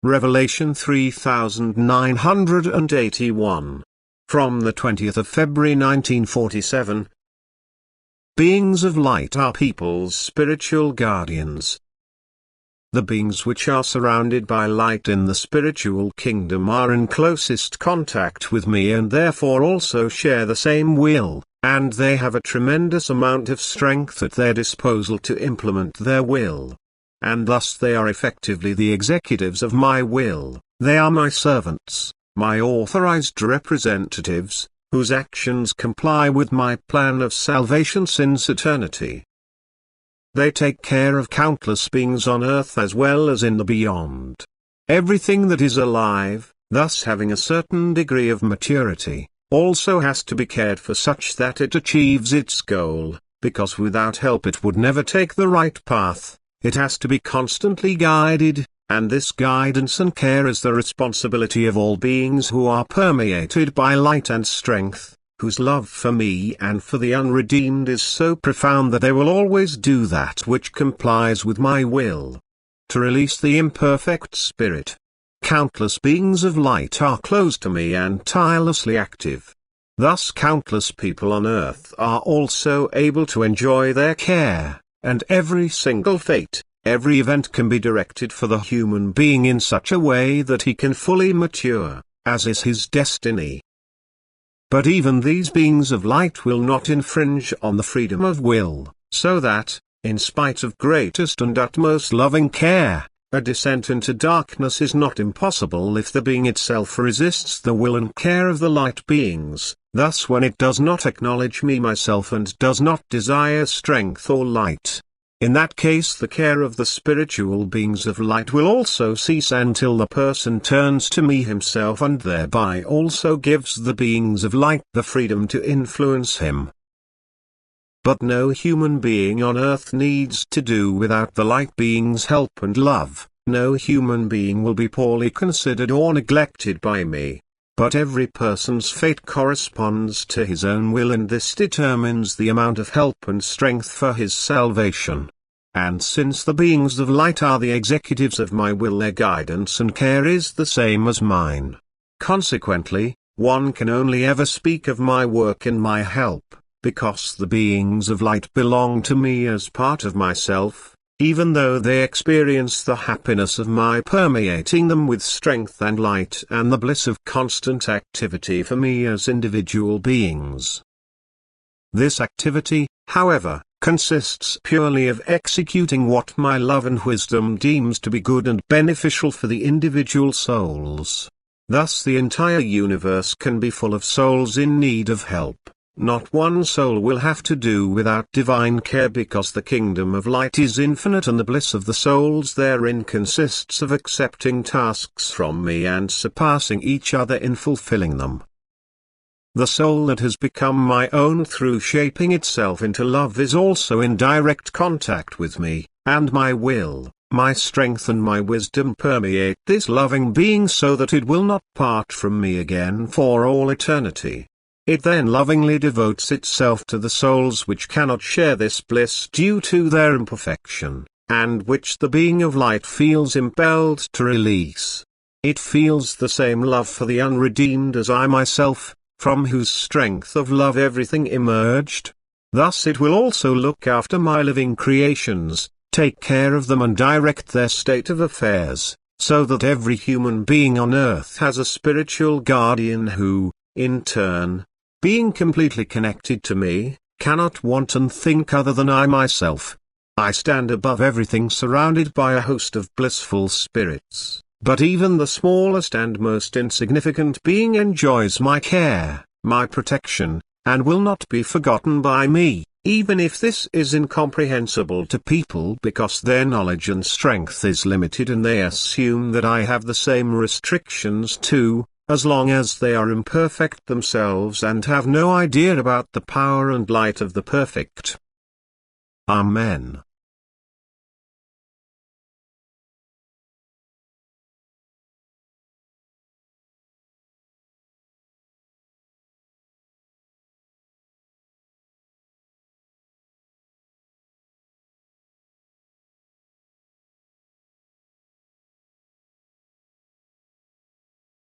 Revelation 3981. From the 20th of February 1947. Beings of light are people's spiritual guardians. The beings which are surrounded by light in the spiritual kingdom are in closest contact with me and therefore also share the same will, and they have a tremendous amount of strength at their disposal to implement their will. And thus they are effectively the executives of my will. They are my servants, my authorized representatives, whose actions comply with my plan of salvation since eternity. They take care of countless beings on earth as well as in the beyond. Everything that is alive, thus having a certain degree of maturity, also has to be cared for such that it achieves its goal, because without help it would never take the right path. It has to be constantly guided, and this guidance and care is the responsibility of all beings who are permeated by light and strength, whose love for me and for the unredeemed is so profound that they will always do that which complies with my will. To release the imperfect spirit. Countless beings of light are close to me and tirelessly active. Thus countless people on earth are also able to enjoy their care. And every single fate, every event can be directed for the human being in such a way that he can fully mature, as is his destiny. But even these beings of light will not infringe on the freedom of will, so that, in spite of greatest and utmost loving care, a descent into darkness is not impossible if the being itself resists the will and care of the light beings. Thus when it does not acknowledge me myself and does not desire strength or light, in that case the care of the spiritual beings of light will also cease until the person turns to me himself and thereby also gives the beings of light the freedom to influence him. But no human being on earth needs to do without the light beings' help and love. No human being will be poorly considered or neglected by me. But every person's fate corresponds to his own will, and this determines the amount of help and strength for his salvation. And since the beings of light are the executives of my will, their guidance and care is the same as mine. Consequently, one can only ever speak of my work and my help, because the beings of light belong to me as part of myself. Even though they experience the happiness of my permeating them with strength and light and the bliss of constant activity for me as individual beings. This activity, however, consists purely of executing what my love and wisdom deems to be good and beneficial for the individual souls. Thus the entire universe can be full of souls in need of help. Not one soul will have to do without divine care, because the kingdom of light is infinite and the bliss of the souls therein consists of accepting tasks from me and surpassing each other in fulfilling them. The soul that has become my own through shaping itself into love is also in direct contact with me, and my will, my strength and my wisdom permeate this loving being so that it will not part from me again for all eternity. It then lovingly devotes itself to the souls which cannot share this bliss due to their imperfection, and which the being of light feels impelled to release. It feels the same love for the unredeemed as I myself, from whose strength of love everything emerged. Thus it will also look after my living creations, take care of them and direct their state of affairs, so that every human being on earth has a spiritual guardian who, in turn, being completely connected to me, cannot want and think other than I myself. I stand above everything surrounded by a host of blissful spirits, but even the smallest and most insignificant being enjoys my care, my protection, and will not be forgotten by me, even if this is incomprehensible to people because their knowledge and strength is limited and they assume that I have the same restrictions too. As long as they are imperfect themselves and have no idea about the power and light of the perfect. Amen.